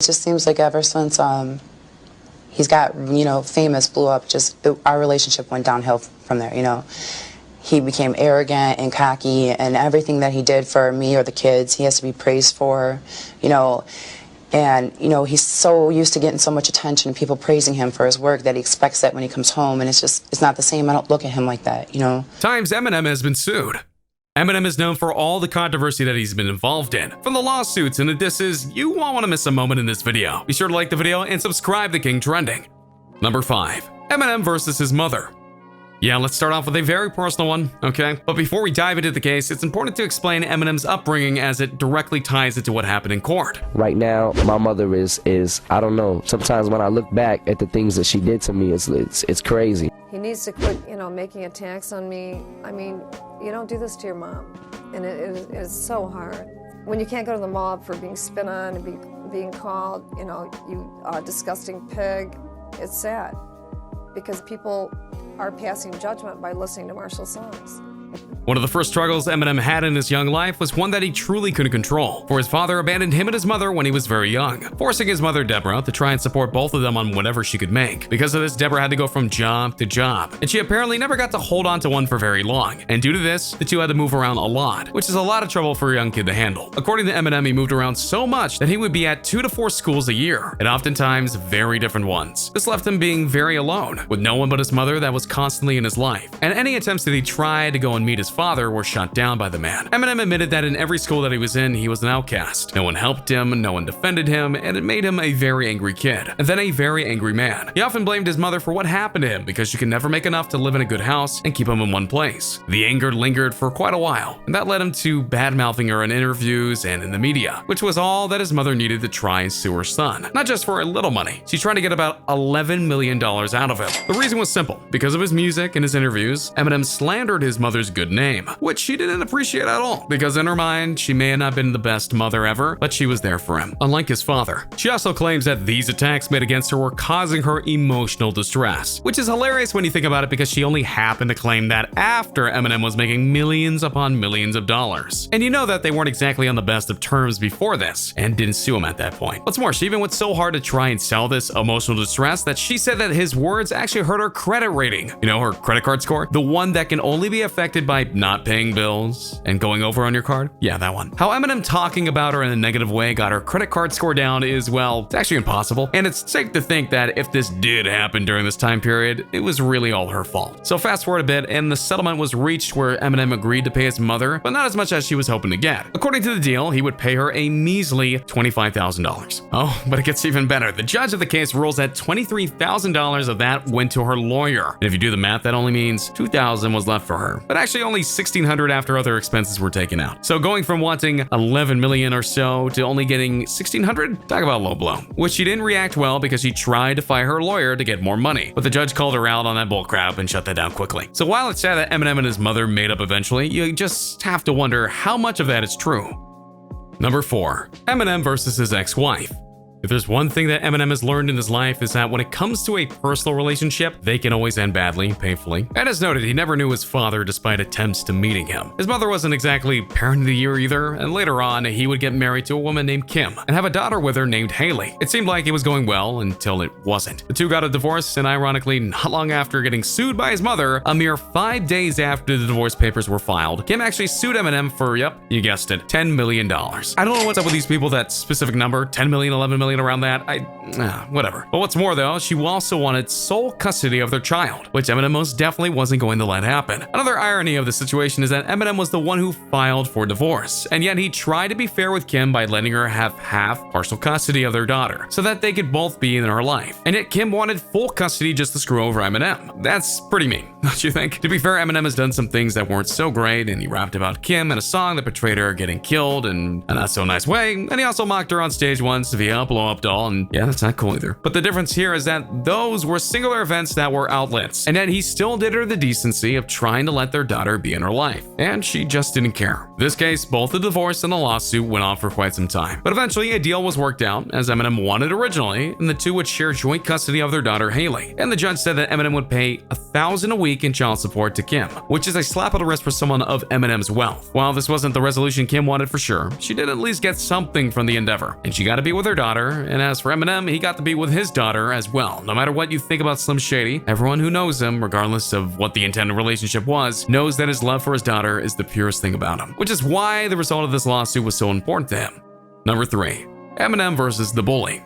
just seems like ever since he's got, famous, blew up, our relationship went downhill from there. He became arrogant and cocky, and everything that he did for me or the kids, he has to be praised for, And, he's so used to getting so much attention, people praising him for his work, that he expects that when he comes home, and it's not the same. I don't look at him like that, Times Eminem has been sued. Eminem is known for all the controversy that he's been involved in. From the lawsuits and the disses, you won't want to miss a moment in this video. Be sure to like the video and subscribe to King Trending. Number 5. Eminem versus his mother. Yeah, let's start off with a very personal one, okay? But before we dive into the case, it's important to explain Eminem's upbringing as it directly ties into what happened in court. Right now, my mother is I don't know, sometimes when I look back at the things that she did to me, it's crazy. He needs to quit, making attacks on me. I mean, you don't do this to your mom, and it is so hard. When you can't go to the mall for being spit on and being called, you disgusting pig, it's sad. Because people are passing judgment by listening to Marshall's songs. One of the first struggles Eminem had in his young life was one that he truly couldn't control, for his father abandoned him and his mother when he was very young, forcing his mother Deborah to try and support both of them on whatever she could make. Because of this, Deborah had to go from job to job, and she apparently never got to hold on to one for very long, and due to this, the two had to move around a lot, which is a lot of trouble for a young kid to handle. According to Eminem, he moved around so much that he would be at 2 to 4 schools a year, and oftentimes very different ones. This left him being very alone, with no one but his mother that was constantly in his life, and any attempts that he tried to go and meet his father were shut down by the man. Eminem admitted that in every school that he was in, he was an outcast. No one helped him, no one defended him, and it made him a very angry kid, and then a very angry man. He often blamed his mother for what happened to him because she could never make enough to live in a good house and keep him in one place. The anger lingered for quite a while, and that led him to bad-mouthing her in interviews and in the media, which was all that his mother needed to try and sue her son. Not just for a little money. She tried to get about $11 million out of him. The reason was simple. Because of his music and his interviews, Eminem slandered his mother's good name, which she didn't appreciate at all, because in her mind, she may have not been the best mother ever, but she was there for him, unlike his father. She also claims that these attacks made against her were causing her emotional distress, which is hilarious when you think about it, because she only happened to claim that after Eminem was making millions upon millions of dollars. And you know that they weren't exactly on the best of terms before this, and didn't sue him at that point. What's more, she even went so hard to try and sell this emotional distress that she said that his words actually hurt her credit rating. Her credit card score? The one that can only be affected by not paying bills and going over on your card? Yeah, that one. How Eminem talking about her in a negative way got her credit card score down is, well, it's actually impossible. And it's safe to think that if this did happen during this time period, it was really all her fault. So fast forward a bit, and the settlement was reached where Eminem agreed to pay his mother, but not as much as she was hoping to get. According to the deal, he would pay her a measly $25,000. Oh, but it gets even better. The judge of the case rules that $23,000 of that went to her lawyer. And if you do the math, that only means $2,000 was left for her, but actually only $1,600 after other expenses were taken out. So going from wanting $11 million or so to only getting $1,600, talk about low blow. Which she didn't react well because she tried to fire her lawyer to get more money, but the judge called her out on that bullcrap and shut that down quickly. So while it's sad that Eminem and his mother made up eventually, you just have to wonder how much of that is true. Number 4. Eminem versus his ex-wife. If there's one thing that Eminem has learned in his life, is that when it comes to a personal relationship, they can always end badly, painfully. And as noted, he never knew his father despite attempts to meeting him. His mother wasn't exactly parent of the year either, and later on, he would get married to a woman named Kim and have a daughter with her named Haley. It seemed like it was going well until it wasn't. The two got a divorce, and ironically, not long after getting sued by his mother, a mere 5 days after the divorce papers were filed, Kim actually sued Eminem for, yep, you guessed it, $10 million. I don't know what's up with these people, that specific number, 10 million, 11 million, around that, whatever. But what's more though, she also wanted sole custody of their child, which Eminem most definitely wasn't going to let happen. Another irony of the situation is that Eminem was the one who filed for divorce, and yet he tried to be fair with Kim by letting her have half partial custody of their daughter, so that they could both be in her life. And yet Kim wanted full custody just to screw over Eminem. That's pretty mean, don't you think? To be fair, Eminem has done some things that weren't so great, and he rapped about Kim in a song that portrayed her getting killed in a not so nice way, and he also mocked her on stage once via a blow-up doll, and yeah, that's not cool either. But the difference here is that those were singular events that were outlets, and yet he still did her the decency of trying to let their daughter be in her life, and she just didn't care. In this case, both the divorce and the lawsuit went on for quite some time, but eventually a deal was worked out, as Eminem wanted originally, and the two would share joint custody of their daughter Haley. And the judge said that Eminem would pay $1,000 a week in child support to Kim, which is a slap on the wrist for someone of Eminem's wealth. While this wasn't the resolution Kim wanted for sure, she did at least get something from the endeavor, and she got to be with her daughter daughter, and as for Eminem, he got to be with his daughter as well. No matter what you think about Slim Shady, everyone who knows him, regardless of what the intended relationship was, knows that his love for his daughter is the purest thing about him, which is why the result of this lawsuit was so important to him. Number 3. Eminem versus the bully.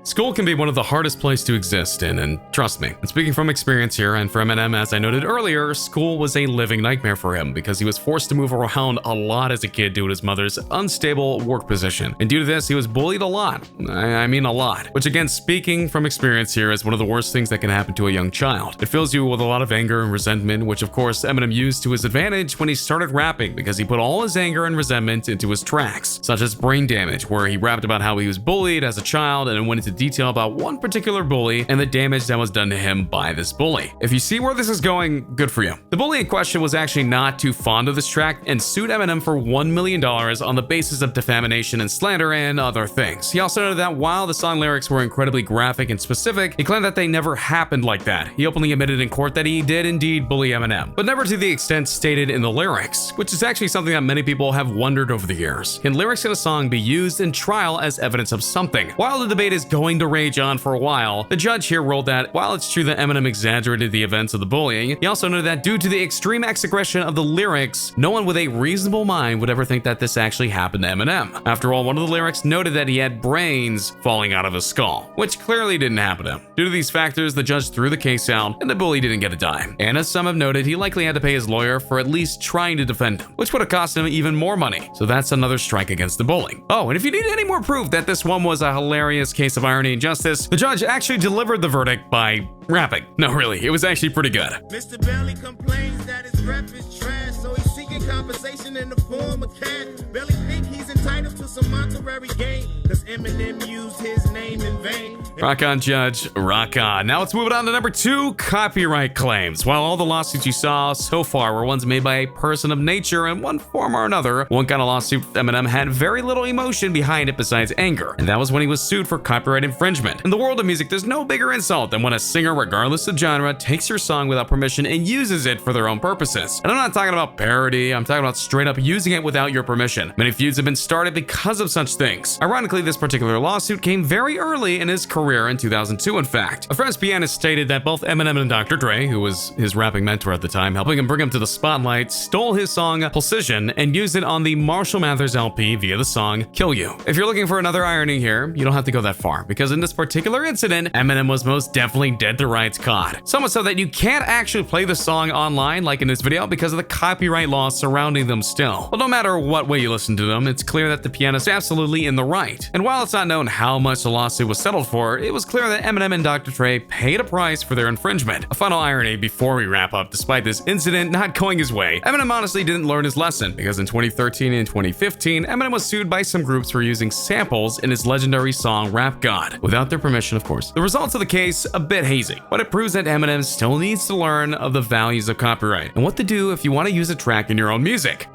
School can be one of the hardest places to exist in, and trust me, and speaking from experience here, and for Eminem, as I noted earlier, school was a living nightmare for him because he was forced to move around a lot as a kid due to his mother's unstable work position. And due to this, he was bullied a lot. I mean a lot. Which again, speaking from experience here, is one of the worst things that can happen to a young child. It fills you with a lot of anger and resentment, which of course Eminem used to his advantage when he started rapping because he put all his anger and resentment into his tracks, such as Brain Damage, where he rapped about how he was bullied as a child and went into detail about one particular bully and the damage that was done to him by this bully. If you see where this is going, good for you. The bully in question was actually not too fond of this track and sued Eminem for $1 million on the basis of defamation and slander and other things. He also noted that while the song lyrics were incredibly graphic and specific, he claimed that they never happened like that. He openly admitted in court that he did indeed bully Eminem, but never to the extent stated in the lyrics, which is actually something that many people have wondered over the years. Can lyrics in a song be used in trial as evidence of something? While the debate is going to rage on for a while, the judge here ruled that while it's true that Eminem exaggerated the events of the bullying, he also noted that due to the extreme exaggeration of the lyrics, no one with a reasonable mind would ever think that this actually happened to Eminem. After all, one of the lyrics noted that he had brains falling out of his skull, which clearly didn't happen to him. Due to these factors, the judge threw the case out, and the bully didn't get a dime. And as some have noted, he likely had to pay his lawyer for at least trying to defend him, which would have cost him even more money. So that's another strike against the bully. Oh, and if you need any more proof that this one was a hilarious case of irony and justice, the judge actually delivered the verdict by rapping. No, really, it was actually pretty good. Mr. Belly complains that his rep is trash, so he's seeking compensation in the form of cash. Belly think he's entitled to some monetary gain, cause Eminem used his name in vain. Rock on, Judge, rock on. Now let's move it on to number 2, copyright claims. While all the lawsuits you saw so far were ones made by a person of nature in one form or another, one kind of lawsuit Eminem had very little emotion behind it besides anger, and that was when he was sued for copyright infringement. In the world of music, there's no bigger insult than when a singer, regardless of genre, takes your song without permission and uses it for their own purposes. And I'm not talking about parody, I'm talking about straight up using it without your permission. Many feuds have been started because of such things. Ironically, this particular lawsuit came very early in his career in 2002, in fact. A French pianist stated that both Eminem and Dr. Dre, who was his rapping mentor at the time, helping him bring him to the spotlight, stole his song Precision and used it on the Marshall Mathers LP via the song Kill You. If you're looking for another irony here, you don't have to go that far, because in this particular incident, Eminem was most definitely dead to rights caught. So much so that you can't actually play the song online like in this video because of the copyright laws surrounding them still. But no matter what way you listen to them, it's clear that the pianist is absolutely in the right. And while it's not known how much the lawsuit was settled for, it was clear that Eminem and Dr. Dre paid a price for their infringement. A final irony before we wrap up, despite this incident not going his way, Eminem honestly didn't learn his lesson, because in 2013 and 2015, Eminem was sued by some groups for using samples in his legendary song Rap God, without their permission, of course. The results of the case, a bit hazy, but it proves that Eminem still needs to learn of the values of copyright and what to do if you want to use a track in your own music.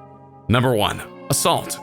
Number 1. Assault.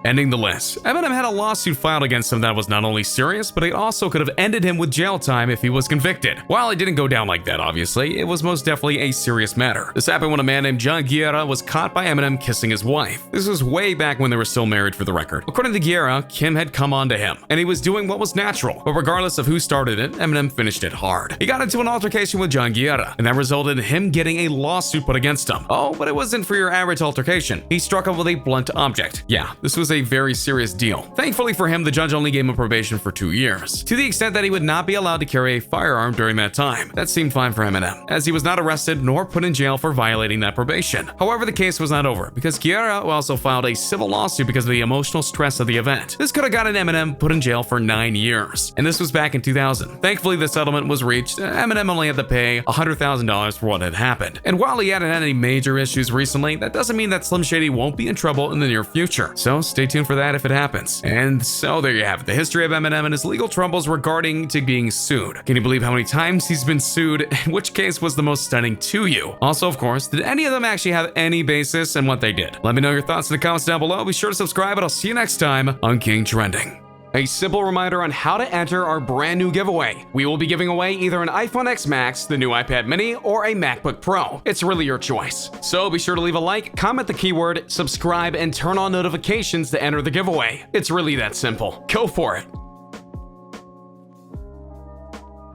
Ending the list. Eminem had a lawsuit filed against him that was not only serious, but it also could have ended him with jail time if he was convicted. While it didn't go down like that, obviously, it was most definitely a serious matter. This happened when a man named John Guerra was caught by Eminem kissing his wife. This was way back when they were still married, for the record. According to Guerra, Kim had come on to him, and he was doing what was natural. But regardless of who started it, Eminem finished it hard. He got into an altercation with John Guerra, and that resulted in him getting a lawsuit put against him. Oh, but it wasn't for your average altercation. He struck him with a blunt object. Yeah, this was a very serious deal. Thankfully for him, the judge only gave him probation for 2 years, to the extent that he would not be allowed to carry a firearm during that time. That seemed fine for Eminem, as he was not arrested nor put in jail for violating that probation. However, the case was not over, because Guerra also filed a civil lawsuit because of the emotional stress of the event. This could have gotten Eminem put in jail for 9 years, and this was back in 2000. Thankfully, the settlement was reached. Eminem only had to pay $100,000 for what had happened. And while he hadn't had any major issues recently, that doesn't mean that Slim Shady won't be in trouble in the near future. So stay tuned for that if it happens. And so there you have it, the history of Eminem and his legal troubles regarding to being sued. Can you believe how many times he's been sued, and which case was the most stunning to you? Also, of course, did any of them actually have any basis in what they did? Let me know your thoughts in the comments down below. Be sure to subscribe, and I'll see you next time on King Trending. A simple reminder on how to enter our brand new giveaway. We will be giving away either an iPhone X Max, the new iPad mini, or a MacBook Pro. It's really your choice. So be sure to leave a like, comment the keyword, subscribe, and turn on notifications to enter the giveaway. It's really that simple. Go for it.